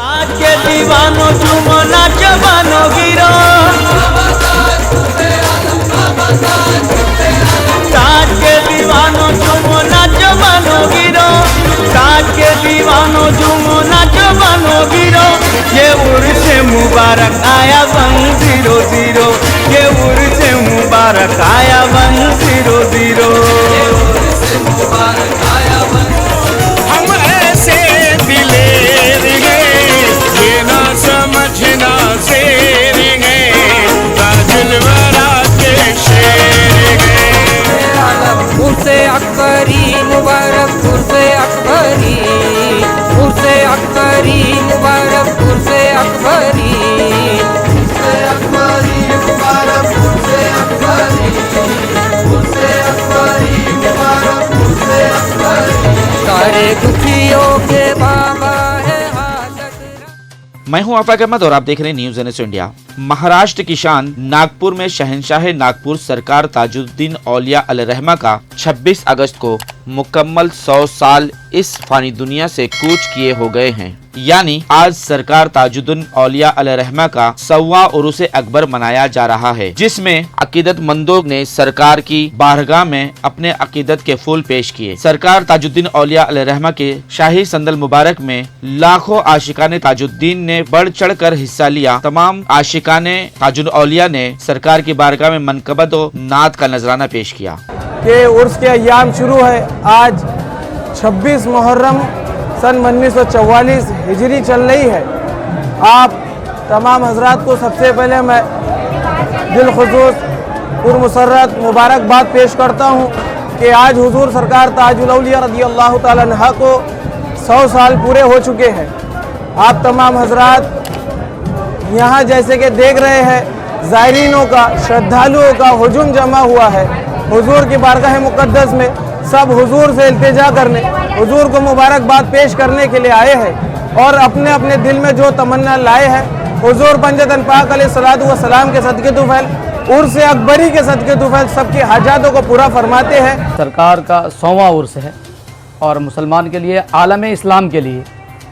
ताज के दीवानो झूमो नाचो बानो गिरो, ताज के दीवानो झूमो नाचो बानो गिरो, ताज के दीवानो झूमो नाचो बानो गिरो। ये उर्स मुबारक आया 100, ये उर्स मुबारक आया 100। हम ऐसे दिलेर हैं, ये ना समझना शेर हैं, ताजुल वरा के शेर हैं। उर्से अकबरी मुबारक, उर्से अकबरी, उर्से अकबरी मुबारक, उर्से अकबरी, उर्से अकबरी मुबारक, उर्से अकबरी, उर्से अकबरी मुबारक, उर्से अकबरी। सारे दुखियों के बाबा है हाजत। मैं हूं आफाक अहमद और आप देख रहे हैं न्यूज़ NS इंडिया। महाराष्ट्र की शान नागपुर में शहंशाह नागपुर सरकार ताजुद्दीन औलिया अलरहमा का 26 अगस्त को मुकम्मल 100 साल इस फानी दुनिया से कूच किए हो गए हैं। यानी आज सरकार ताजुद्दीन औलिया अलरहमा का 100वां उरूस अकबर मनाया जा रहा है, जिसमें अकीदतमंदों ने सरकार की बारगाह में अपने अकीदत के फूल पेश किए। सरकार ताजुद्दीन औलिया अलरहमा के शाही संदल मुबारक में लाखों आशिकाने ताजुद्दीन ने बढ़ चढ़ कर हिस्सा लिया। तमाम आशिकाने ताजुल औलिया ने सरकार की बारगाह में मनकबत और नात का नजराना पेश किया। के उर्स के अय्याम शुरू है। आज 26 मुहर्रम सन 1944 हिजरी चल रही है। आप तमाम हजरात को सबसे पहले मैं दिलखुसूस पुरमसरत मुबारकबाद पेश करता हूँ कि आज हुजूर सरकार ताजुल औलिया रज़ियल्लाहु ताला अन्हा को 100 साल पूरे हो चुके हैं। आप तमाम हजरात यहाँ जैसे कि देख रहे हैं, ज़ायरीनों का, श्रद्धालुओं का हुजूम जमा हुआ है। हुजूर की बारगाह मुक़द्दस में सब हुजूर से इल्तिजा करने, हुजूर को मुबारकबाद पेश करने के लिए आए हैं और अपने अपने दिल में जो तमन्ना लाए हैं हुजूर पंजतन पाक अलैहिस्सलातु वस्सलाम के सदके तुफैल, उर्स अकबरी के सदके तुफैल सबकी हाजातों को पूरा फरमाते हैं। सरकार का 100वां उर्स है और मुसलमान के लिए, आलम इस्लाम के लिए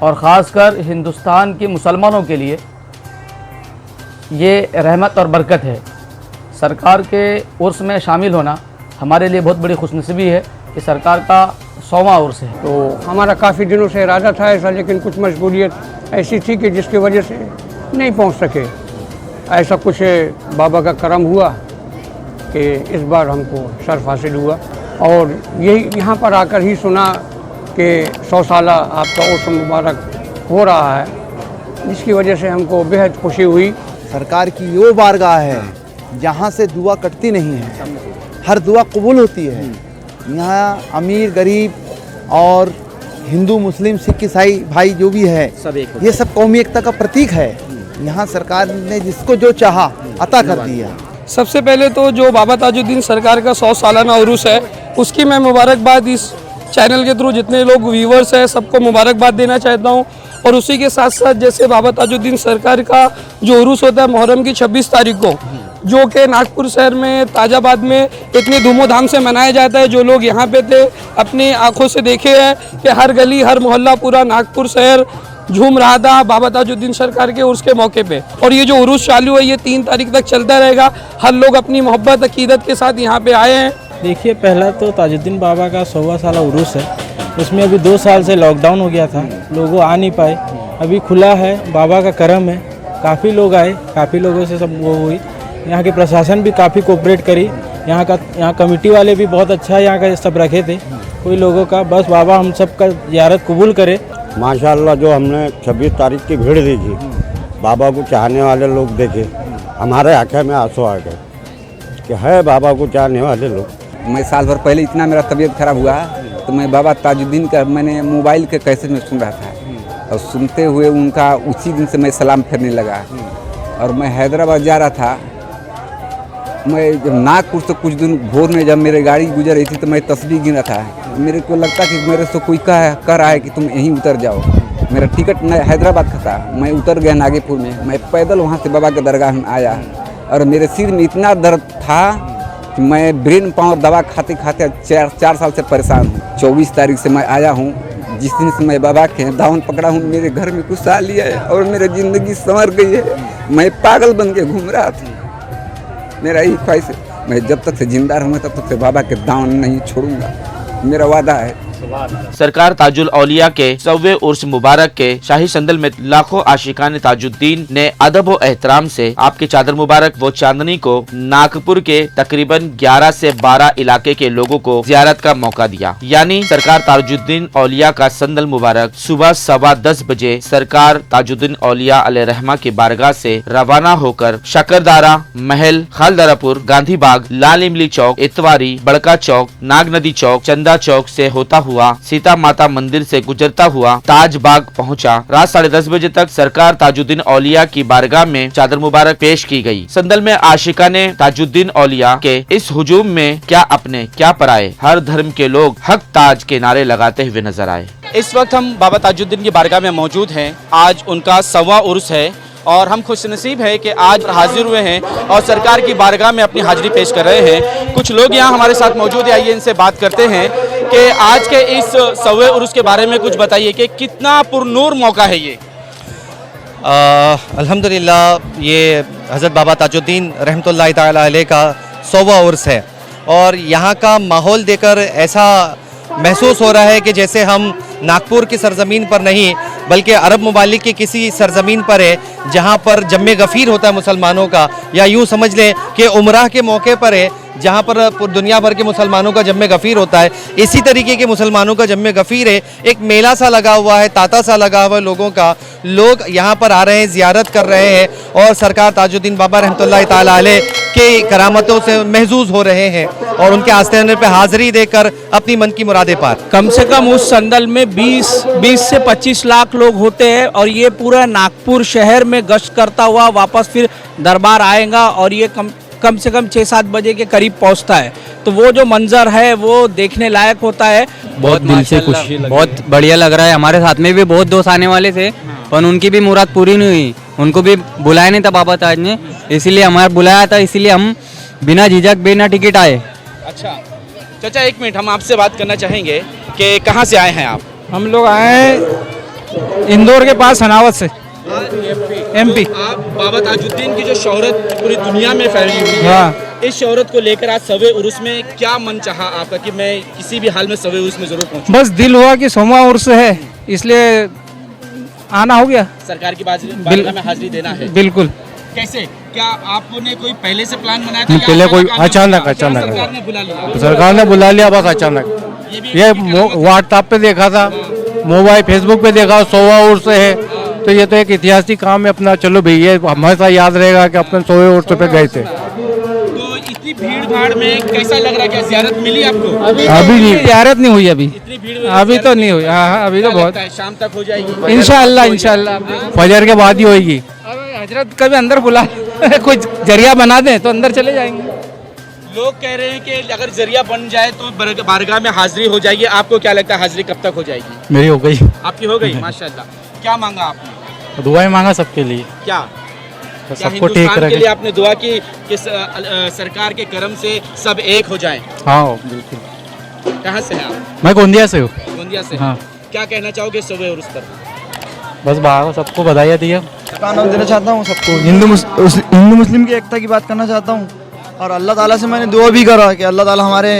और ख़ासकर हिंदुस्तान के मुसलमानों के लिए ये रहमत और बरकत है। सरकार के उर्स में शामिल होना हमारे लिए बहुत बड़ी खुशनसीबी है कि सरकार का 100वां उर्स है। तो हमारा काफ़ी दिनों से इरादा था ऐसा, लेकिन कुछ मजबूरियत ऐसी थी कि जिसकी वजह से नहीं पहुंच सके। ऐसा कुछ बाबा का करम हुआ कि इस बार हमको शर्फ हासिल हुआ और यही यहाँ पर आकर ही सुना कि 100 साला आपका उर्स मुबारक हो रहा है, जिसकी वजह से हमको बेहद खुशी हुई। सरकार की वो बारगाह है जहाँ से दुआ कटती नहीं है, हर दुआ कबूल होती है। यहाँ अमीर गरीब और हिंदू मुस्लिम सिख ईसाई भाई जो भी है, ये सब कौमी एकता का प्रतीक है। यहाँ सरकार ने जिसको जो चाहा अता कर दिया। सबसे पहले तो जो बाबा ताजुद्दीन सरकार का 100 सालाना उरूस है, उसकी मैं मुबारकबाद इस चैनल के थ्रू जितने लोग व्यूवर्स हैं सबको मुबारकबाद देना चाहता हूँ। और उसी के साथ साथ जैसे बाबा ताजुद्दीन सरकार का जो उरूस होता है मुहर्रम की 26 तारीख को, जो कि नागपुर शहर में ताजाबाद में इतनी धूमधाम से मनाया जाता है। जो लोग यहाँ पे थे अपनी आंखों से देखे हैं कि हर गली हर मोहल्ला पूरा नागपुर शहर झूम रहा था बाबा ताजुद्दीन सरकार के उर्स के मौके पे। और ये जो उरूस चालू है ये 3 तारीख तक चलता रहेगा। हर लोग अपनी मोहब्बत अकीदत के साथ यहाँ पे आए हैं। देखिए, पहला तो ताजुद्दीन बाबा का 100वां साला उरूस है। उसमें अभी 2 साल से लॉकडाउन हो गया था, लोग आ नहीं पाए। अभी खुला है, बाबा का करम है, काफ़ी लोग आए, काफ़ी लोगों से सब वो हुई। यहाँ के प्रशासन भी काफ़ी कोऑपरेट करी। यहाँ कमेटी वाले भी बहुत अच्छा यहाँ का सब रखे थे कोई लोगों का। बस बाबा हम सब का ज़ियारत कबूल करे। माशाअल्लाह, जो हमने 26 तारीख की भीड़ देखी, बाबा को चाहने वाले लोग देखे, हमारे आंखें में आंसू आ गए कि है बाबा को चाहने वाले लोग। मैं साल भर पहले इतना मेरा तबीयत खराब हुआ तो मैं बाबा ताजुद्दीन का मैंने मोबाइल के कैसेट में सुन रहा था और सुनते हुए उनका उसी दिन से मैं सलाम फेरने लगा। और मैं हैदराबाद जा रहा था, मैं जब नागपुर से कुछ दिन भोर में जब मेरी गाड़ी गुजर रही थी तो मैं तस्बीह गिन रहा था। मेरे को लगता कि मेरे से कोई कह रहा है कि तुम यहीं उतर जाओ। मेरा टिकट हैदराबाद का था, मैं उतर गया नागपुर में। मैं पैदल वहाँ से बाबा के दरगाह में आया और मेरे सिर में इतना दर्द था कि मैं ब्रेन पावर दवा खाते खाते 4 साल से परेशान हूँ। 24 तारीख से मैं आया हूँ, जिस दिन से मैं बाबा के दामन पकड़ा हूँ मेरे घर में खुशहाली है और मेरी ज़िंदगी संवर गई है। मैं पागल बन के घूम रहा था। मेरा यही ख्वाहिश है, मैं जब तक से जिंदा रहूँगा तब तक से बाबा के दामन नहीं छोड़ूंगा, मेरा वादा है। सरकार ताजुल औलिया के 100वें उर्स मुबारक के शाही संदल में लाखों आशिकान ताजुद्दीन ने अदब व एहतराम से आपकी चादर मुबारक व चांदनी को नागपुर के तकरीबन 11 से 12 इलाके के लोगों को जियारत का मौका दिया। यानी सरकार ताजुद्दीन औलिया का संदल मुबारक सुबह 10:15 बजे सरकार ताजुद्दीन औलिया अलैहिर्रहमा की बारगाह से रवाना होकर शकरदारा, महल, खालदारापुर, गांधी बाग, लाल इमली चौक, इतवारी, बड़का चौक, नाग नदी चौक, चंदा चौक से होता हुआ सीता माता मंदिर से गुजरता हुआ ताज बाग पहुंचा। रात 10:30 बजे तक सरकार ताजुद्दीन औलिया की बारगाह में चादर मुबारक पेश की गई। संदल में आशिका ने ताजुद्दीन औलिया के इस हुजूम में क्या अपने क्या पराए हर धर्म के लोग हक ताज के नारे लगाते हुए नजर आए। इस वक्त हम बाबा ताजुद्दीन की बारगाह में मौजूद हैं। आज उनका 100वां उर्स है और हम खुशनसीब हैं कि आज हाजिर हुए हैं और सरकार की बारगाह में अपनी हाजिरी पेश कर रहे हैं। कुछ लोग यहाँ हमारे साथ मौजूद है, आइए इनसे बात करते हैं कि आज के इस 100वें उर्स के बारे में कुछ बताइए कि कितना पुरनूर मौका है ये। अल्हम्दुलिल्लाह ये हज़रत बाबा ताजुद्दीन रहमतुल्लाहि ताला अलैह का 100वां उर्स है और यहाँ का माहौल देखकर ऐसा महसूस हो रहा है कि जैसे हम नागपुर की सरजमीन पर नहीं बल्कि अरब ममालिक की किसी सरजमीन पर है जहाँ पर जम्मे गफ़ीर होता है मुसलमानों का, या यूँ समझ लें कि उमराह के मौके पर है जहाँ पर दुनिया भर के मुसलमानों का जम्मे गफ़ीर होता है। इसी तरीके के मुसलमानों का जम्मे गफ़ीर है, एक मेला सा लगा हुआ है, तांता सा लगा हुआ है लोगों का। लोग यहाँ पर आ रहे हैं, ज़ियारत कर रहे हैं और सरकार ताजुद्दीन बाबा रहमतुल्लाहि ताला अलैह के करामतों से महजूज हो रहे हैं और उनके आस्ताने पे हाज़िरी देकर अपनी मन की मुरादें पार। कम से कम उस संदल में 20 से 25 लाख लोग होते हैं और ये पूरा नागपुर शहर में गश्त करता हुआ वापस फिर दरबार आएगा और ये कम से कम 6-7 बजे के करीब पहुंचता है। तो वो जो मंजर है वो देखने लायक होता है। बहुत दिल से खुशी, बहुत बढ़िया लग रहा है। हमारे साथ में भी बहुत दोस्त आने वाले थे पर उनकी भी मुराद पूरी नहीं हुई, उनको भी बुलाया नहीं था बाबा ताज ने, इसीलिए हमारा बुलाया था, इसीलिए हम बिना झिझक बिना टिकट आए। अच्छा चाचा, एक मिनट, हम आपसे बात करना चाहेंगे कि कहाँ से आए हैं आप? हम लोग आए हैं इंदौर के पास हनावत से, MP। आप बाबा ताजुद्दीन की जो शोहरत पूरी दुनिया में फैली हुई है, हाँ। इस शोहरत को लेकर आज 100वें उर्स में क्या मन चाहा आपका कि मैं किसी भी हाल में 100वें उर्स में जरूर पहुंचूं? बस दिल हुआ कि 100वां उर्स है इसलिए आना हो गया। सरकार की बारगाह में हाजिरी देना है। बिल्कुल। कैसे, क्या आपने कोई पहले से प्लान बनाया था? पहले कोई अचानक सरकार ने बुला लिया? सरकार ने बुला लिया बस अचानक। ये व्हाट्सएप पे देखा था, मोबाइल फेसबुक पे देखा 100वां उर्स है, तो ये तो एक ऐतिहासिक काम है अपना। चलो भाई ये हमेशा याद रहेगा कि अपन 100वें उर्स पे गए थे। तो इतनी भीड़ भाड़ में कैसा लग रहा है? क्या ज़ियारत मिली आपको? अभी नहीं, ज़ियारत नहीं हुई अभी। इतनी भीड़ अभी तो नहीं हुई। हाँ, अभी तो बहुत, शाम तक हो जाएगी इंशाअल्लाह। फजर के बाद ही होगी। हजरत कभी अंदर बुला कोई जरिया बना दे तो अंदर चले जाएंगे। लोग कह रहे हैं कि अगर जरिया बन जाए तो बारगाह में हाजिरी हो जाएगी। आपको क्या लगता है हाजिरी कब तक हो जाएगी? मेरी हो गई। आपकी हो गई? माशाल्लाह। क्या मांगा आपने? दुआएं मांगा सबके लिए। क्या सबको ठीक हिंदुस्तान के रखे। लिए आपने दुआ की कि सरकार के करम से सब एक हो जाएं? हाँ बिल्कुल। कहाँ से हैं आप? मैं गोंदिया से हूँ। गोंदिया से। हाँ। क्या कहना चाहोगे 100वें उर्स पर? बस बाबा सबको बधाई दिया। देना चाहता हूँ सबको, हिंदू मुस्लिम की एकता की बात करना चाहता हूँ और अल्लाह ताला से मैंने दुआ भी करा कि अल्लाह ताला हमारे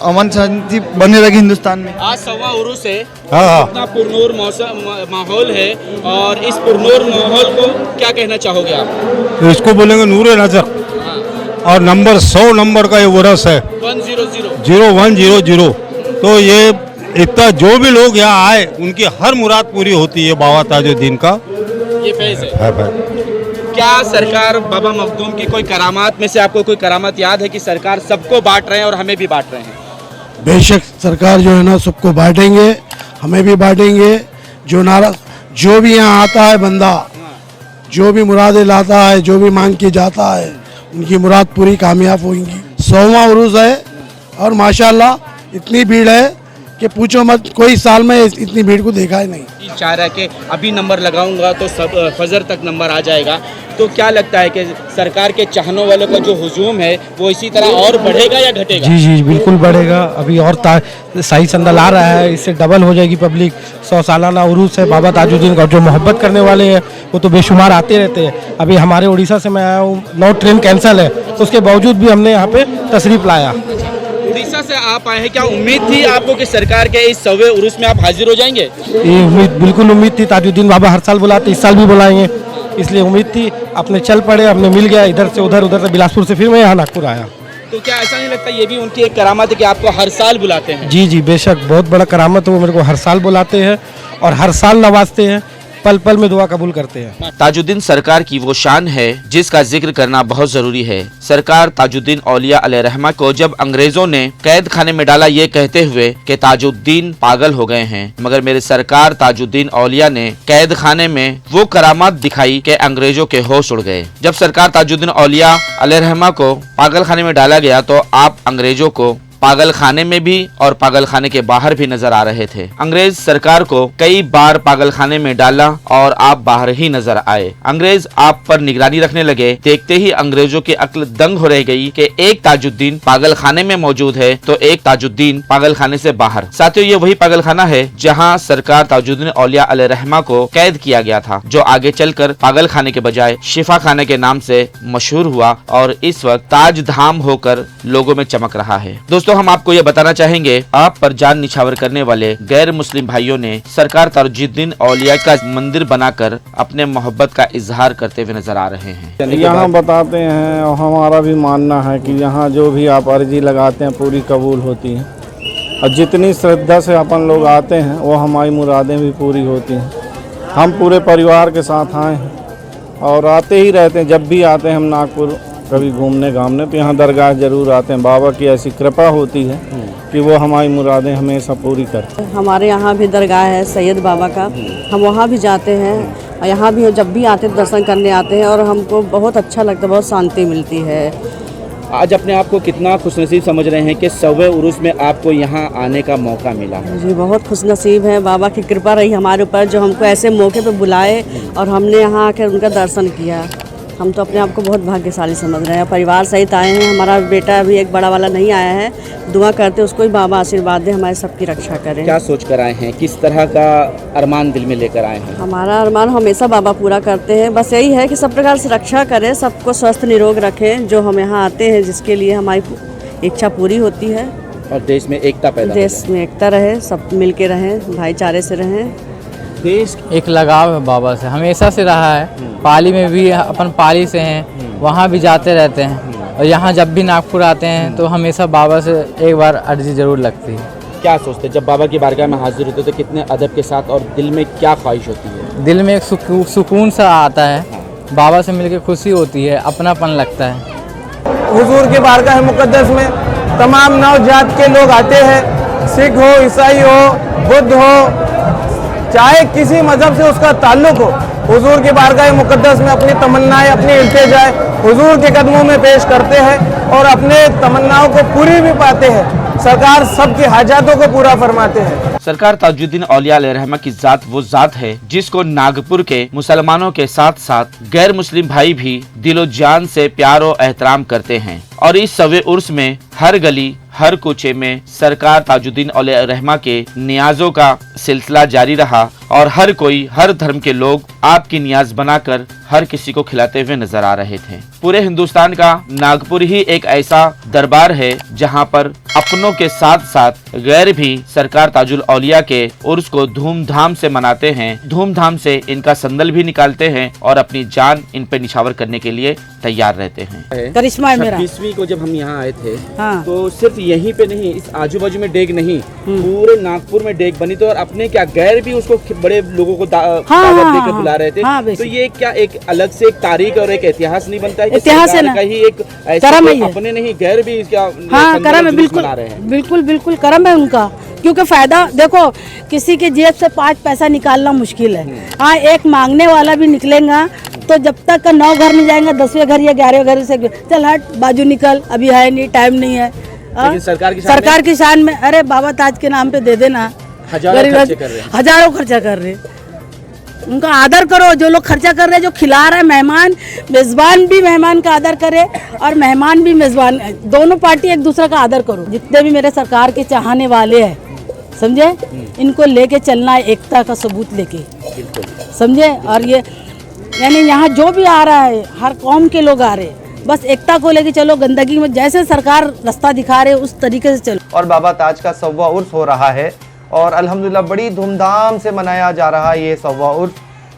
अमन शांति बने रखे हिंदुस्तान में। आज 100वां उर्स है, हाँ। इतना पुरनूर माहौल है और इस पुरनूर माहौल को क्या कहना चाहोगे आप? इसको बोलेंगे नूर नजर और नंबर 100 नंबर का ये उर्स है 0100। तो ये इतना जो भी लोग यहाँ आए उनकी हर मुराद पूरी होती है बाबा ताजुद्दीन का ये फैज़ है। क्या सरकार बाबा मखदूम की कोई करामात में से आपको कोई करामात याद है कि सरकार सबको बांट रहे हैं और हमें भी बांट रहे हैं? बेशक सरकार जो है ना सबको बांटेंगे, हमें भी बांटेंगे। जो भी यहाँ आता है बंदा, जो भी मुरादें लाता है, जो भी मांग के जाता है, उनकी मुराद पूरी कामयाब होंगी। 100वां उर्स है और माशाल्लाह इतनी भीड़ है कि पूछो मत, कोई साल में इतनी भीड़ को देखा है नहीं। चाह रहा है कि अभी नंबर लगाऊंगा तो सब फजर तक नंबर आ जाएगा, तो क्या लगता है कि सरकार के चाहने वालों का जो हुजूम है वो इसी तरह और बढ़ेगा या घटेगा? जी जी बिल्कुल बढ़ेगा। अभी और सही चंदा ला रहा है, इससे डबल हो जाएगी पब्लिक। 100 सालाना उरूस है बाबा ताजुद्दीन का, जो मोहब्बत करने वाले हैं वो तो बेशुमार आते रहते हैं। अभी हमारे उड़ीसा से मैं आया हूँ, 9 ट्रेन कैंसिल है, उसके बावजूद भी हमने यहाँ पे तशरीफ लाया। उड़ीसा से आप आए हैं, क्या उम्मीद थी आपको कि सरकार के इस 100वें उरूस में आप हाजिर हो जाएंगे? ये उम्मीद, बिल्कुल उम्मीद थी। ताजुद्दीन बाबा हर साल बुलाते, इस साल भी बुलाएंगे, इसलिए उम्मीद थी। अपने चल पड़े, हमने मिल गया, इधर से उधर से बिलासपुर से फिर मैं यहाँ नागपुर आया। तो क्या ऐसा नहीं लगता ये भी उनकी एक करामत है कि आपको हर साल बुलाते हैं? जी जी बेशक, बहुत बड़ा करामत है, वो मेरे को हर साल बुलाते हैं और हर साल नवाजते हैं, पल पल में दुआ कबूल करते हैं। ताजुद्दीन सरकार की वो शान है जिसका जिक्र करना बहुत जरूरी है। सरकार ताजुद्दीन औलिया अलैहिर्रहमा को जब अंग्रेजों ने कैद खाने में डाला ये कहते हुए कि ताजुद्दीन पागल हो गए हैं, मगर मेरे सरकार ताजुद्दीन औलिया ने कैद खाने में वो करामात दिखाई कि अंग्रेजों के होश उड़ गए। जब सरकार ताजुद्दीन औलिया अलैहिर्रहमा को पागल खाने में डाला गया तो आप अंग्रेजों को पागल खाने में भी और पागल खाने के बाहर भी नजर आ रहे थे। अंग्रेज सरकार को कई बार पागल खाने में डाला और आप बाहर ही नजर आए। अंग्रेज आप पर निगरानी रखने लगे। देखते ही अंग्रेजों की अक्ल दंग हो रह गई कि एक ताजुद्दीन पागल खाने में मौजूद है तो एक ताजुद्दीन पागल खाने से बाहर। साथियों, ये वही पागल खाना है जहाँ सरकार ताजुद्दीन औलिया अलैहिर्रहमा को कैद किया गया था, जो आगे चलकर पागल खाने के बजाय शिफा खाने के नाम से मशहूर हुआ और इस वक्त ताज धाम होकर लोगों में चमक रहा है। दोस्तों, हम आपको ये बताना चाहेंगे, आप पर जान निछावर करने वाले गैर मुस्लिम भाइयों ने सरकार ताजुद्दीन औलिया का मंदिर बनाकर अपने मोहब्बत का इजहार करते हुए नजर आ रहे हैं। यहाँ बताते हैं और हमारा भी मानना है कि यहाँ जो भी आप अर्जी लगाते हैं पूरी कबूल होती है और जितनी श्रद्धा से अपन लोग आते हैं वो हमारी मुरादें भी पूरी होती हैं। हम पूरे परिवार के साथ आए हैं और आते ही रहते हैं। जब भी आते हैं हम नागपुर कभी घूमने घामने तो यहाँ दरगाह जरूर आते हैं। बाबा की ऐसी कृपा होती है कि वो हमारी मुरादें हमेशा पूरी करते हैं। हमारे यहाँ भी दरगाह है सैयद बाबा का, हम वहाँ भी जाते हैं और यहाँ भी जब भी आते हैं दर्शन करने आते हैं और हमको बहुत अच्छा लगता है, बहुत शांति मिलती है। आज अपने आप को कितना खुशनसीब समझ रहे हैं कि 100वें उरूस में आपको यहाँ आने का मौका मिला? जी बहुत खुशनसीब है, बाबा की कृपा रही हमारे ऊपर जो हमको ऐसे मौके पे बुलाए और हमने यहाँ आकर उनका दर्शन किया। हम तो अपने आप को बहुत भाग्यशाली समझ रहे हैं। परिवार सहित आए हैं, हमारा बेटा अभी एक बड़ा वाला नहीं आया है, दुआ करते उसको ही बाबा आशीर्वाद दे, हमारे सबकी रक्षा करें। क्या सोच कर आए हैं, किस तरह का अरमान दिल में लेकर आए हैं? हमारा अरमान हमेशा बाबा पूरा करते हैं, बस यही है कि सब प्रकार से रक्षा करें, सबको स्वस्थ निरोग रखें। जो हम यहाँ आते हैं जिसके लिए हमारी इच्छा पूरी होती है और देश में एकता पैदा, देश में एकता रहे, सब मिल के रहें, भाईचारे से रहें। देश एक लगाव है बाबा से, हमेशा से रहा है। पाली में भी अपन पाली से हैं, वहाँ भी जाते रहते हैं और यहाँ जब भी नागपुर आते हैं तो हमेशा बाबा से एक बार अर्जी ज़रूर लगती है। क्या सोचते जब बाबा की बारगाह में हाजिर होते तो कितने अदब के साथ और दिल में क्या ख्वाहिश होती है? दिल में एक सुकून सा आता है, बाबा से मिलकर खुशी होती है, अपनापन लगता है। हुजूर के बारगाह मुक़द्दस में तमाम नौ जात के लोग आते हैं, सिख हो, ईसाई हो, बुद्ध हो, चाहे किसी मजहब से उसका ताल्लुक हो, हुजूर के बारगाह मुक़द्दस में अपनी तमन्नाएं, अपनी इल्तिजाएं हुजूर के कदमों में पेश करते हैं और अपने तमन्नाओं को पूरी भी पाते हैं। सरकार सबकी हाजातों को पूरा फरमाते हैं। सरकार ताजुद्दीन औलिया अलैहिर्रहमा की जात वो जात है जिसको नागपुर के मुसलमानों के साथ साथ गैर मुस्लिम भाई भी दिलो जान से प्यार और एहतराम करते हैं और इस 100वें उर्स में हर गली हर कोचे में सरकार ताजुद्दीन औलिया अलैहिर्रहमा के नियाजों का सिलसिला जारी रहा और हर कोई, हर धर्म के लोग आपकी नियाज बनाकर हर किसी को खिलाते हुए नजर आ रहे थे। पूरे हिंदुस्तान का नागपुर ही एक ऐसा दरबार है जहां पर अपनों के साथ साथ गैर भी सरकार ताजुल औलिया के उर्स को धूमधाम से मनाते हैं, धूमधाम से इनका संदल भी निकालते हैं और अपनी जान इन पे निछावर करने के लिए तैयार रहते हैं। करिश्मा है मेरा। 26वीं को जब हम यहाँ आए थे हाँ। तो सिर्फ यहीं पे नहीं, इस आजू बाजू में डेग नहीं, पूरे नागपुर में डेग बनी। तो और अपने क्या गैर भी उसको बड़े लोगों को दावत देकर बुला रहे थे। हाँ, तो ये क्या एक अलग से एक तारीख और एक इतिहास नहीं बनता है? इतिहास है ना, का ही एक करम है, अपने नहीं गैर भी इसका करम है। बिल्कुल बिल्कुल करम है उनका, क्योंकि फायदा देखो, किसी के जेब से 5 पैसा निकालना मुश्किल है। हाँ, एक मांगने वाला भी निकलेगा तो जब तक 9 घर नहीं जाएंगे, 10वें घर या 11वें घर से चल हट बाजू निकल, अभी है नहीं, टाइम नहीं है। लेकिन सरकार की शान में अरे बाबा ताज के नाम पे दे देना, हजारों खर्चा कर रहे हैं। हजारों खर्चा कर रहे हैं। उनका आदर करो। जो लोग खर्चा कर रहे हैं, जो खिला रहे हैं, मेहमान मेज़बान भी मेहमान का आदर करे और मेहमान भी मेज़बान, दोनों पार्टी एक दूसरे का आदर करो। जितने भी मेरे सरकार के चाहने वाले हैं, समझे, इनको लेके चलना है, एकता का सबूत लेके, समझे। और ये यानी यहाँ जो भी आ रहा है, हर कौम के लोग आ रहे हैं, बस एकता को लेके चलो। गंदगी में जैसे सरकार रास्ता दिखा रहे है उस तरीके से चलो। और बाबा ताज का 100वां उर्स हो रहा है और अल्हम्दुलिल्लाह बड़ी धूमधाम से मनाया जा रहा है ये 100वां उर्स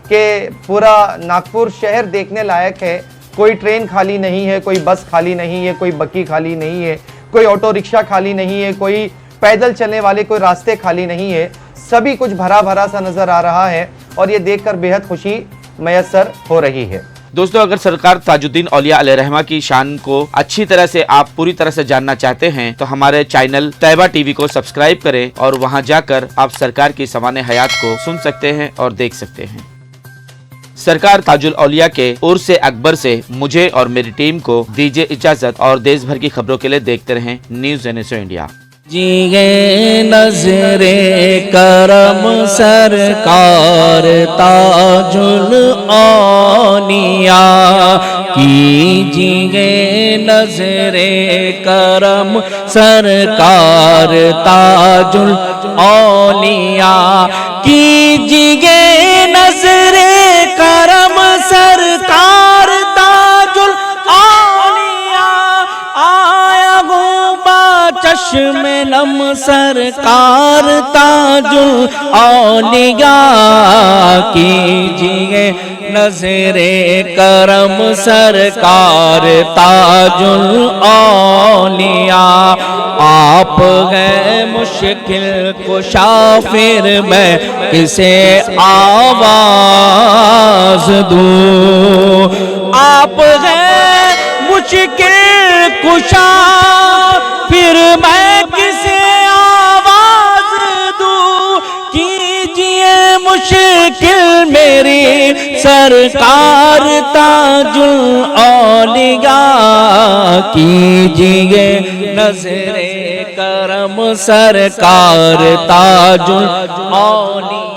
के। पूरा नागपुर शहर देखने लायक है। कोई ट्रेन खाली नहीं है, कोई बस खाली नहीं है, कोई बग्गी खाली नहीं है, कोई ऑटो रिक्शा खाली नहीं है, कोई पैदल चलने वाले कोई रास्ते खाली नहीं है। सभी कुछ भरा भरा सा नजर आ रहा है और ये देखकर बेहद खुशी मैसर हो रही है। दोस्तों, अगर सरकार ताजुद्दीन औलिया अलैहिर्रहमा की शान को अच्छी तरह से आप पूरी तरह से जानना चाहते हैं तो हमारे चैनल तैयबा टीवी को सब्सक्राइब करें और वहां जाकर आप सरकार की सवाने हयात को सुन सकते हैं और देख सकते हैं। सरकार ताजुल औलिया के उर्स अकबर से मुझे और मेरी टीम को दीजिए इजाजत और देश भर की खबरों के लिए देखते रहें न्यूज़ NSO इंडिया। जिए नजरे करम सरकार ताजुल औलिया कीजिए नजरे करम सरकार ताजुल औलिया कीजिए नजरे करम सरकार ताजुल औलिया आया गुबा चश्मे नम सरकार ताजुल औलिया कीजिए नजरे करम सरकार ताजुल औलिया आप हैं मुश्किल कुशा फिर मैं किसे आवाज दूं। आप हैं मुश्किल कुशा फिर मैं किसे आवाज दूं। कीजिए मुश्किल मेरी सरकार ताजुल औलिया कीजिए नजरे करम सरकार ताजुल औलिया।